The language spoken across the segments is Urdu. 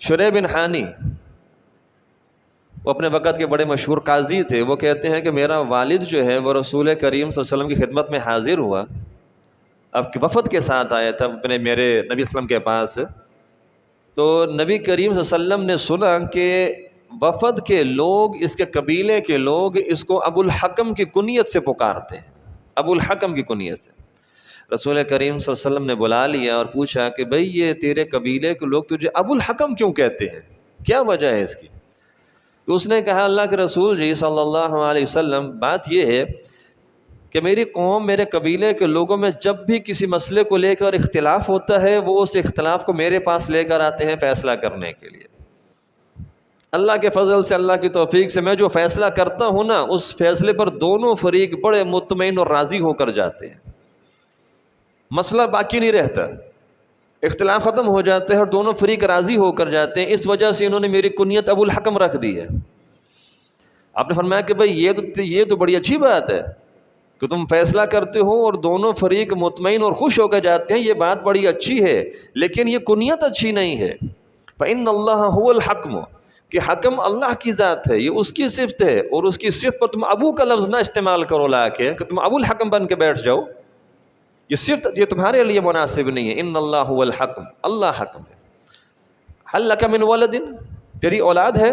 شریح بن حانی وہ اپنے وقت کے بڑے مشہور قاضی تھے. وہ کہتے ہیں کہ میرا والد جو ہے وہ رسول کریم صلی اللہ علیہ وسلم کی خدمت میں حاضر ہوا، اب وفد کے ساتھ آیا تھا میرے نبی وسلم کے پاس. تو نبی کریم صلی اللہ علیہ وسلم نے سنا کہ وفد کے لوگ، اس کے قبیلے کے لوگ اس کو ابو الحکم کی کنیت سے پکارتے ہیں، ابو الحکم کی کنیت سے. رسول کریم صلی اللہ علیہ وسلم نے بلا لیا اور پوچھا کہ بھئی یہ تیرے قبیلے کے لوگ تجھے ابو الحکم کیوں کہتے ہیں، کیا وجہ ہے اس کی؟ تو اس نے کہا اللہ کے رسول جی صلی اللہ علیہ وسلم، بات یہ ہے کہ میری قوم، میرے قبیلے کے لوگوں میں جب بھی کسی مسئلے کو لے کر اختلاف ہوتا ہے وہ اس اختلاف کو میرے پاس لے کر آتے ہیں فیصلہ کرنے کے لیے. اللہ کے فضل سے، اللہ کی توفیق سے میں جو فیصلہ کرتا ہوں نا، اس فیصلے پر دونوں فریق بڑے مطمئن اور راضی ہو کر جاتے ہیں، مسئلہ باقی نہیں رہتا، اختلاف ختم ہو جاتا ہے اور دونوں فریق راضی ہو کر جاتے ہیں. اس وجہ سے انہوں نے میری کنیت ابو الحکم رکھ دی ہے. آپ نے فرمایا کہ بھئی یہ تو بڑی اچھی بات ہے کہ تم فیصلہ کرتے ہو اور دونوں فریق مطمئن اور خوش ہو کر جاتے ہیں، یہ بات بڑی اچھی ہے، لیکن یہ کنیت اچھی نہیں ہے. فَإِنَّ اللَّهَ هُوَ الْحَكْمُ، کہ حکم اللہ کی ذات ہے، یہ اس کی صفت ہے، اور اس کی صفت پر تم ابو کا لفظ نہ استعمال کرو لا کے کہ تم ابو الحکم بن کے بیٹھ جاؤ، یہ صفت یہ تمہارے لیے مناسب نہیں ہے. ان اللہ هو الحکم، اللہ حکم ہے. هل لك من ولد، تیری اولاد ہے؟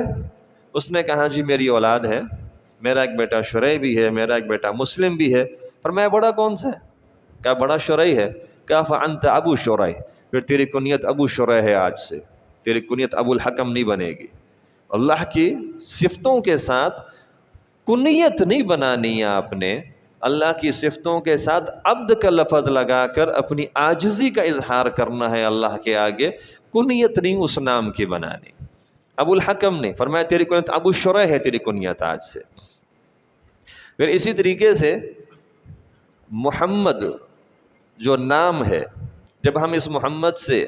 اس نے کہا جی میری اولاد ہے، میرا ایک بیٹا شریح بھی ہے، میرا ایک بیٹا مسلم بھی ہے. فرمایا بڑا کون سا ہے؟ کہا بڑا شریح ہے. کہا فانت ابو شریح، پھر تیری کنیت ابو شریح ہے، آج سے تیری کنیت ابو الحکم نہیں بنے گی. اللہ کی صفتوں کے ساتھ کنیت نہیں بنانی ہے آپ نے، اللہ کی صفتوں کے ساتھ عبد کا لفظ لگا کر اپنی عاجزی کا اظہار کرنا ہے اللہ کے آگے، کنیت نہیں اس نام کی بنانی. ابو الحکم نے فرمایا تیری کنیت ابو شریح ہے، تیری کنیت آج سے. پھر اسی طریقے سے محمد جو نام ہے، جب ہم اس محمد سے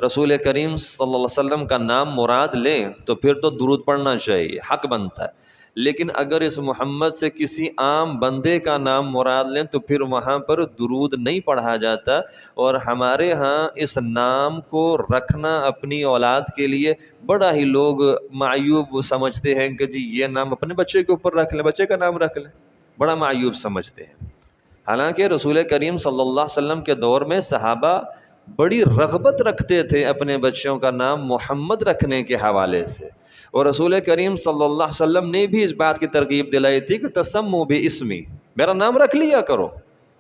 رسول کریم صلی اللہ علیہ وسلم کا نام مراد لیں تو پھر تو درود پڑھنا چاہیے، حق بنتا ہے. لیکن اگر اس محمد سے کسی عام بندے کا نام مراد لیں تو پھر وہاں پر درود نہیں پڑھا جاتا. اور ہمارے ہاں اس نام کو رکھنا اپنی اولاد کے لیے بڑا ہی لوگ معیوب سمجھتے ہیں کہ جی یہ نام اپنے بچے کے اوپر رکھ لیں، بچے کا نام رکھ لیں، بڑا معیوب سمجھتے ہیں. حالانکہ رسول کریم صلی اللہ علیہ وسلم کے دور میں صحابہ بڑی رغبت رکھتے تھے اپنے بچوں کا نام محمد رکھنے کے حوالے سے، اور رسول کریم صلی اللہ علیہ وسلم نے بھی اس بات کی ترغیب دلائی تھی کہ تسموا باسمی، میرا نام رکھ لیا کرو،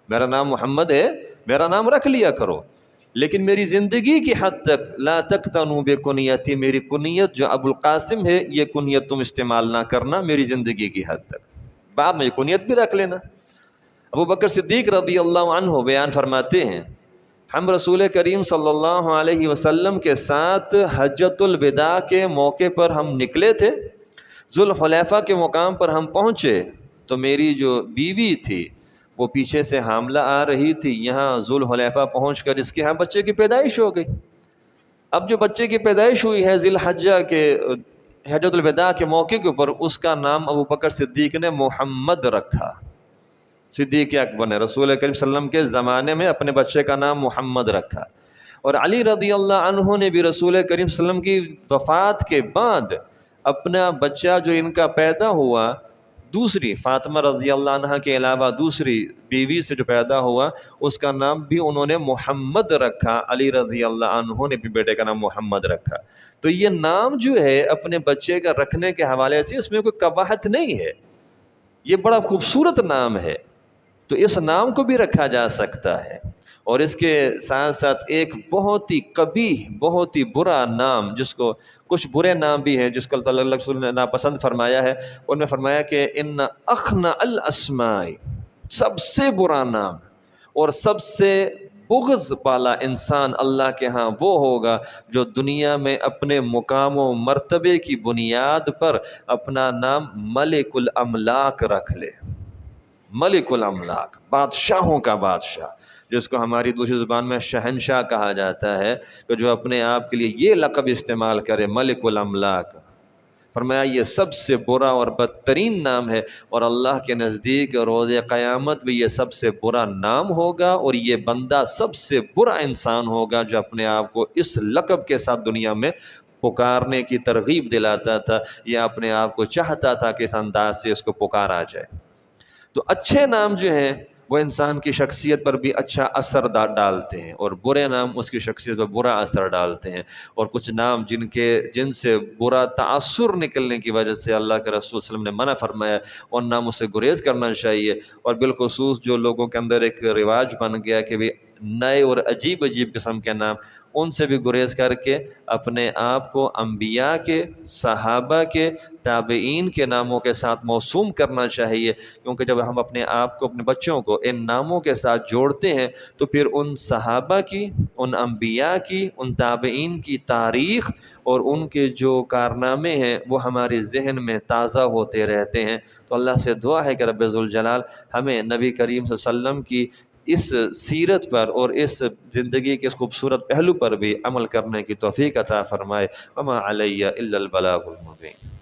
میرا نام محمد ہے، میرا نام رکھ لیا کرو، لیکن میری زندگی کی حد تک لا تقتنوا بکنیتی، میری کنیت جو ابو القاسم ہے یہ کنیت تم استعمال نہ کرنا میری زندگی کی حد تک، بعد میں یہ کنیت بھی رکھ لینا. ابو بکر صدیق رضی اللہ عنہ بیان فرماتے ہیں ہم رسول کریم صلی اللہ علیہ وسلم کے ساتھ حجۃ الوداع کے موقع پر ہم نکلے تھے. ذوالحلیفہ کے مقام پر ہم پہنچے تو میری جو بیوی تھی وہ پیچھے سے حاملہ آ رہی تھی. یہاں ذوالحلیفہ پہنچ کر اس کے ہاں بچے کی پیدائش ہو گئی. اب جو بچے کی پیدائش ہوئی ہے ذی الحجہ کے حجۃ الوداع کے موقع کے اوپر، اس کا نام ابو بکر صدیق نے محمد رکھا. صدیق اکبر نے رسول کریم صلی اللہ علیہ وسلم کے زمانے میں اپنے بچے کا نام محمد رکھا. اور علی رضی اللہ عنہ نے بھی رسول کریم صلی اللہ علیہ وسلم کی وفات کے بعد اپنا بچہ جو ان کا پیدا ہوا، دوسری فاطمہ رضی اللہ عنہ کے علاوہ دوسری بیوی سے جو پیدا ہوا، اس کا نام بھی انہوں نے محمد رکھا. علی رضی اللہ عنہ نے بھی بیٹے کا نام محمد رکھا. تو یہ نام جو ہے اپنے بچے کا رکھنے کے حوالے سے اس میں کوئی قباحت نہیں ہے، یہ بڑا خوبصورت نام ہے، تو اس نام کو بھی رکھا جا سکتا ہے. اور اس کے ساتھ ساتھ ایک بہت ہی قبیح، بہت ہی برا نام، جس کو کچھ برے نام بھی ہیں جس کو اللہ علیہ وسلم نے ناپسند فرمایا ہے، ان میں فرمایا کہ ان اخنع الاسماء، سب سے برا نام اور سب سے بغض والا انسان اللہ کے ہاں وہ ہوگا جو دنیا میں اپنے مقام و مرتبے کی بنیاد پر اپنا نام ملک الاملاک رکھ لے. ملک الاملاک، بادشاہوں کا بادشاہ، جس کو ہماری دوسری زبان میں شہنشاہ کہا جاتا ہے، کہ جو اپنے آپ کے لیے یہ لقب استعمال کرے ملک الاملاک. فرمایا یہ سب سے برا اور بدترین نام ہے، اور اللہ کے نزدیک روز قیامت بھی یہ سب سے برا نام ہوگا، اور یہ بندہ سب سے برا انسان ہوگا جو اپنے آپ کو اس لقب کے ساتھ دنیا میں پکارنے کی ترغیب دلاتا تھا یا اپنے آپ کو چاہتا تھا کہ اس انداز سے اس کو پکارا جائے۔ تو اچھے نام جو ہیں وہ انسان کی شخصیت پر بھی اچھا اثر ڈالتے ہیں، اور برے نام اس کی شخصیت پر برا اثر ڈالتے ہیں۔ اور کچھ نام جن سے برا تاثر نکلنے کی وجہ سے اللہ کے رسول صلی اللہ علیہ وسلم نے منع فرمایا، ان ناموں سے گریز کرنا چاہیے۔ اور بالخصوص جو لوگوں کے اندر ایک رواج بن گیا کہ بھی نئے اور عجیب عجیب قسم کے نام، ان سے بھی گریز کر کے اپنے آپ کو انبیاء کے، صحابہ کے، تابعین کے ناموں کے ساتھ موسوم کرنا چاہیے، کیونکہ جب ہم اپنے آپ کو، اپنے بچوں کو ان ناموں کے ساتھ جوڑتے ہیں تو پھر ان صحابہ کی، ان انبیاء کی، ان تابعین کی تاریخ اور ان کے جو کارنامے ہیں وہ ہمارے ذہن میں تازہ ہوتے رہتے ہیں۔ تو اللہ سے دعا ہے کہ رب ذوالجلال ہمیں نبی کریم صلی اللہ علیہ وسلم کی اس سیرت پر اور اس زندگی کے اس خوبصورت پہلو پر بھی عمل کرنے کی توفیق عطا فرمائے۔ وما علی الا البلاغ المبین۔